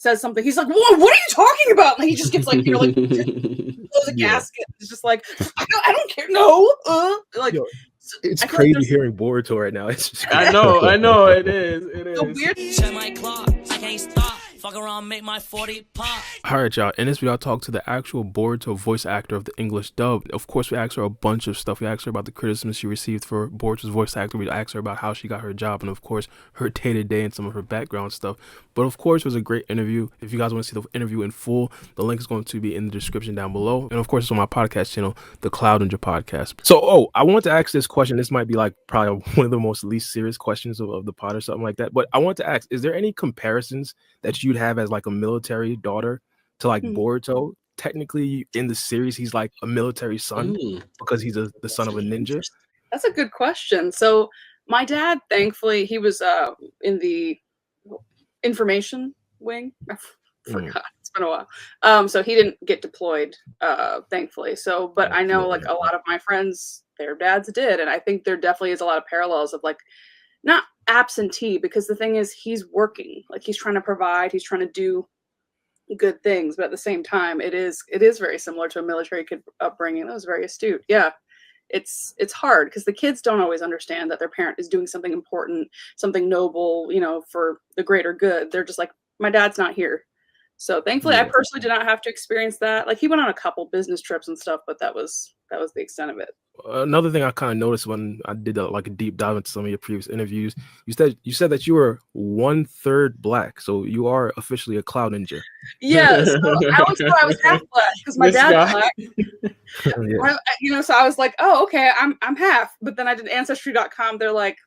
says something. He's like, "What are you talking about?" And he just gets like, like blows a gasket. It's just like, I don't care. No, like. Yo, it's crazy hearing Boruto right now. It's just crazy. I know, it is. So weird. Check my clock, I can't stop. Fuck around, make my 40 pop. Alright, y'all. In this video, I'll talk to the actual Boruto voice actor of the English dub. Of course, we asked her a bunch of stuff. We asked her about the criticism she received for Boruto's voice actor. We asked her about how she got her job and, of course, her day-to-day and some of her background stuff. But, of course, it was a great interview. If you guys want to see the interview in full, the link is going to be in the description down below. And, of course, it's on my podcast channel, the Cloud Ninja Podcast. So, I want to ask this question. This might be like probably one of the most least serious questions of the pod or something like that. But I want to ask, is there any comparisons that you'd have as like a military daughter to like Boruto? Technically in the series he's like a military son because he's the son of a ninja. That's a good question. So my dad, thankfully, he was in the information wing. I forgot. It's been a while. So he didn't get deployed, thankfully. So, but I know like a lot of my friends, their dads did, and I think there definitely is a lot of parallels of like not absentee, because the thing is he's working, like he's trying to provide, he's trying to do good things, but at the same time it is very similar to a military kid upbringing. That was very astute. Yeah, it's hard because the kids don't always understand that their parent is doing something important, something noble, you know, for the greater good. They're just like, my dad's not here. So thankfully I personally did not have to experience that. Like he went on a couple business trips and stuff, but that was the extent of it. Another thing I kind of noticed when I did like a deep dive into some of your previous interviews, you said that you were 1/3 black, so you are officially a Cloud Ninja. Yeah, so I always thought I was half black because my dad's black. You know, so I was like, oh, okay, I'm half. But then I did Ancestry.com. They're like,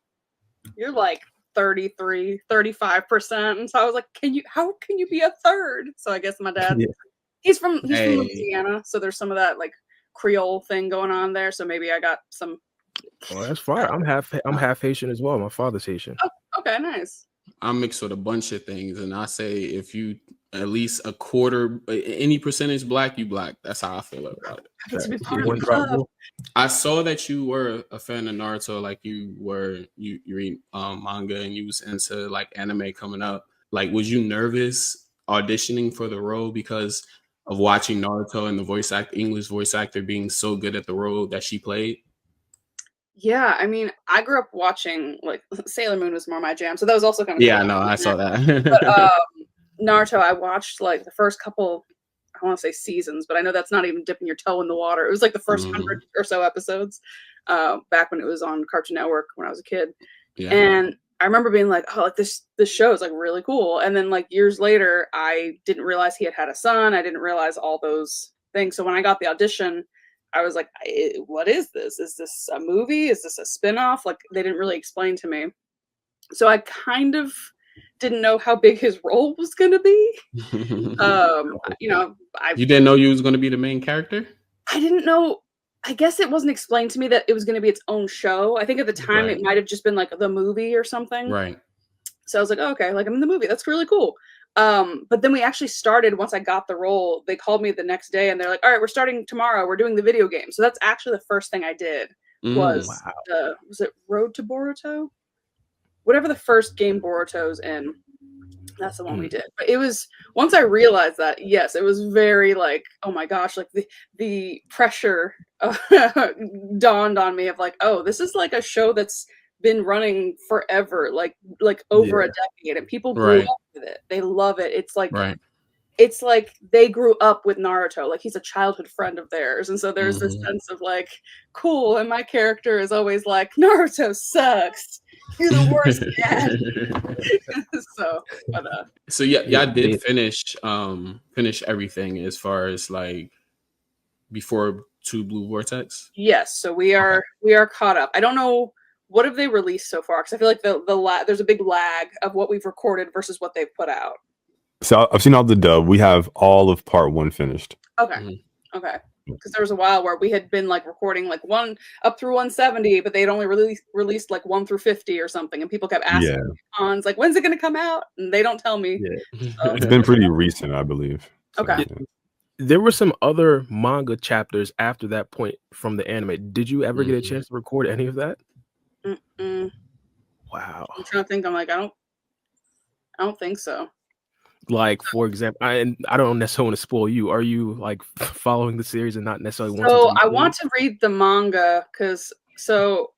you're like 33, 35%. And so I was like, how can you be a third? So I guess my dad, he's from Louisiana, so there's some of that like Creole thing going on there, so maybe I got some. Oh, that's fine. I'm half Haitian as well. My father's Haitian. Oh, okay, nice. I'm mixed with a bunch of things, and I say if you at least a quarter, any percentage black, you black. That's how I feel about it. I saw that you were a fan of Naruto, like you read manga and you was into like anime coming up. Like, was you nervous auditioning for the role because of watching Naruto and the English voice actor being so good at the role that she played? Yeah, I mean, I grew up watching like Sailor Moon was more my jam, so that was also kind of cool. No, I saw that. But Naruto, I watched like the first couple, I want to say seasons, but I know that's not even dipping your toe in the water. It was like the first 100 or so episodes, back when it was on Cartoon Network when I was a kid, and I remember being like, oh, like this show is like really cool. And then like years later, I didn't realize he had a son. I didn't realize all those things. So when I got the audition, I was like, what is this? Is this a movie? Is this a spinoff? Like they didn't really explain to me. So I kind of didn't know how big his role was going to be. You know, you didn't know you was going to be the main character? I didn't know. I guess it wasn't explained to me that it was going to be its own show. I think at the time it might have just been like the movie or something. Right. So I was like, oh, okay, like I'm in the movie. That's really cool. But then we actually started, once I got the role, they called me the next day and they're like, all right, we're starting tomorrow. We're doing the video game. So that's actually the first thing I did was it Road to Boruto? Whatever the first game Boruto's in. That's the one we did. But it was, once I realized that, yes, it was very like, oh my gosh, like the pressure dawned on me of like, oh, this is like a show that's been running forever, like over a decade, and people grew up with it. They love it. It's like it's like they grew up with Naruto, like he's a childhood friend of theirs, and so there's this sense of like, cool, and my character is always like, Naruto sucks. You're the worst dad. So y'all did finish everything as far as like before Two Blue Vortex? Yes, so we are caught up. I don't know what have they released so far, because I feel like there's a big lag of what we've recorded versus what they've put out. So I've seen all the dub. We have all of part 1 finished. Okay. Okay. Because there was a while where we had been like recording like 1 up through 170, but they'd only released like 1 through 50 or something, and people kept asking cons like, when's it going to come out? And they don't tell me. So. It's been pretty recent, I believe. So, okay. There were some other manga chapters after that point from the anime. Did you ever get a chance to record any of that? Wow. I'm trying to think. I'm like, I don't think so. Like, for example, and I don't necessarily want to spoil you. Are you like following the series and not necessarily wanting So to? I want to read the manga because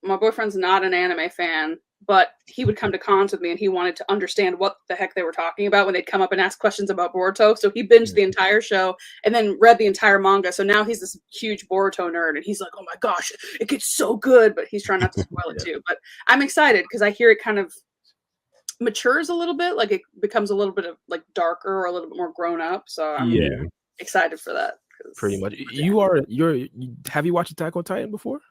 my boyfriend's not an anime fan, but he would come to cons with me and he wanted to understand what the heck they were talking about when they'd come up and ask questions about Boruto. So he binged the entire show and then read the entire manga. So now he's this huge Boruto nerd and he's like, oh my gosh, it gets so good, but he's trying not to spoil it too. But I'm excited because I hear it kind of matures a little bit, like it becomes a little bit of like darker or a little bit more grown up. So I'm excited for that. Pretty much. Have you watched Attack on Titan before?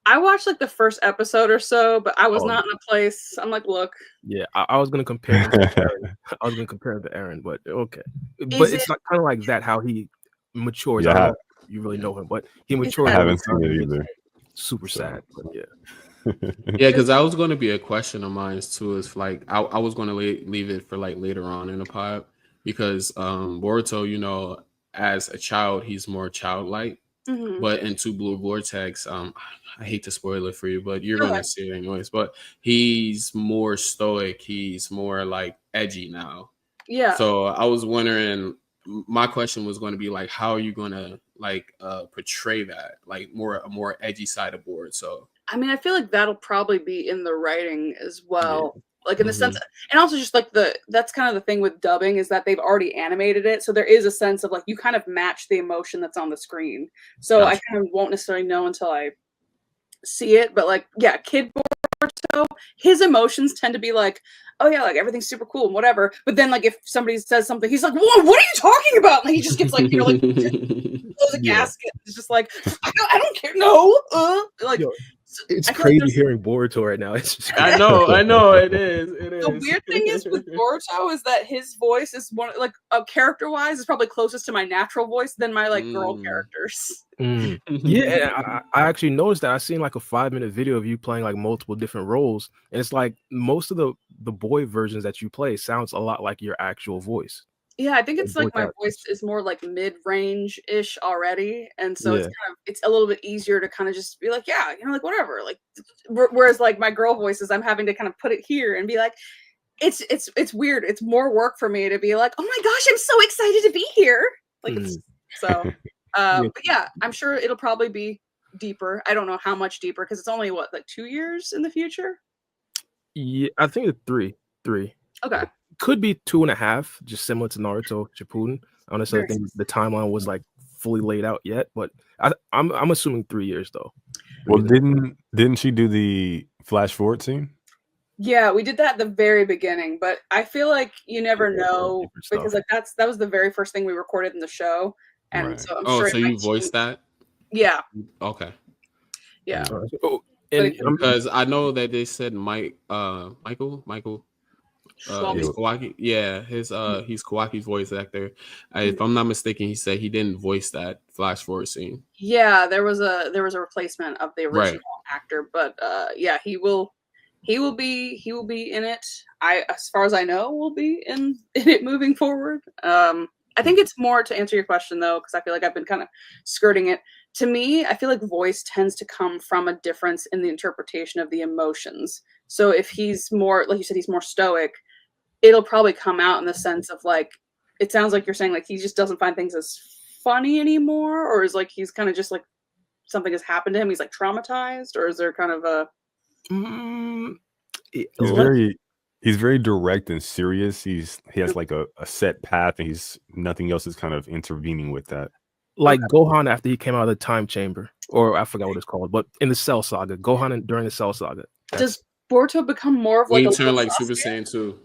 I watched like the first episode or so, but I was not in a place. I'm like, look. Yeah, I was gonna compare him to Aaron. I was gonna compare him to Aaron, but okay. But it's not kind of like that how he matures. Yeah. I don't know if you really know him, but he matures. I haven't seen it either. Super sad, but yeah. Yeah, because that was going to be a question of mine too. Is like I was going to leave it for like later on in the pod because Boruto, you know, as a child, he's more childlike. But into Blue Vortex, I hate to spoil it for you, but you're going to see it anyways. But he's more stoic. He's more like edgy now. Yeah. So I was wondering. My question was going to be like, how are you going to like portray that, like a more edgy side of Boruto? So. I mean, I feel like that'll probably be in the writing as well. Like in the sense, and also just like that's kind of the thing with dubbing is that they've already animated it. So there is a sense of like, you kind of match the emotion that's on the screen. So I kind of won't necessarily know until I see it. But like, yeah, Kid Boruto, his emotions tend to be like, oh yeah, like everything's super cool and whatever. But then like if somebody says something, he's like, whoa, what are you talking about? And he just gets like, you know, like close a gasket. It's just like, I don't care. No. Like. Yo, it's crazy hearing Boruto right now. It's just I know it is. The weird thing is with Boruto is that his voice is one like character wise is probably closest to my natural voice than my like girl characters. Yeah, I actually noticed that. I seen like a 5-minute video of you playing like multiple different roles, and it's like most of the boy versions that you play sounds a lot like your actual voice. Yeah, I think it's like my voice is more like mid-range ish already, and so it's a little bit easier to kind of just be like, yeah, you know, like whatever. Like, whereas like my girl voices, I'm having to kind of put it here and be like, it's weird. It's more work for me to be like, oh my gosh, I'm so excited to be here. Like, so, but yeah, I'm sure it'll probably be deeper. I don't know how much deeper because it's only what like 2 years in the future. Yeah, I think it's three. Okay. Could be 2.5, just similar to Naruto Shippuden. I don't necessarily think the timeline was like fully laid out yet, but I'm assuming 3 years though. Well, didn't she do the flash forward scene? Yeah, we did that at the very beginning, but I feel like you never know because like that was the very first thing we recorded in the show, and so I'm sure. So you voiced that? Yeah. Okay. Yeah. Because I know that they said Michael. He's Kawaki. Yeah, he's Kawaki's voice actor. If I'm not mistaken, he said he didn't voice that flash forward scene. Yeah, there was a replacement of the original actor, but yeah, he will be in it. As far as I know, will be in it moving forward. I think it's more to answer your question though, because I feel like I've been kind of skirting it. To me, I feel like voice tends to come from a difference in the interpretation of the emotions. So if he's more, like you said, he's more stoic, it'll probably come out in the sense of like, it sounds like you're saying like he just doesn't find things as funny anymore, or is like he's kind of just like something has happened to him, he's like traumatized, or is there kind of a he's very direct and serious. He has like a set path, and nothing else is kind of intervening with that. Like Gohan after he came out of the time chamber, or I forgot what it's called, but in the Cell Saga, Gohan during the Cell Saga. Does Boruto become more of like a turn like Super Saiyan 2?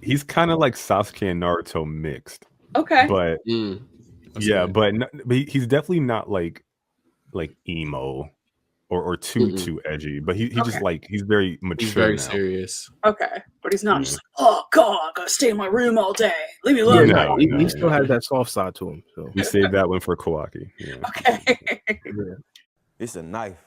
He's kind of like Sasuke and Naruto mixed. Okay. But but he's definitely not like emo or too edgy. But he just like he's very mature. He's very serious. Okay, but he's not just like, oh god, I gotta stay in my room all day. Leave me alone. Yeah, he still has that soft side to him. So we saved that one for Kawaki. Yeah. Okay. It's a knife.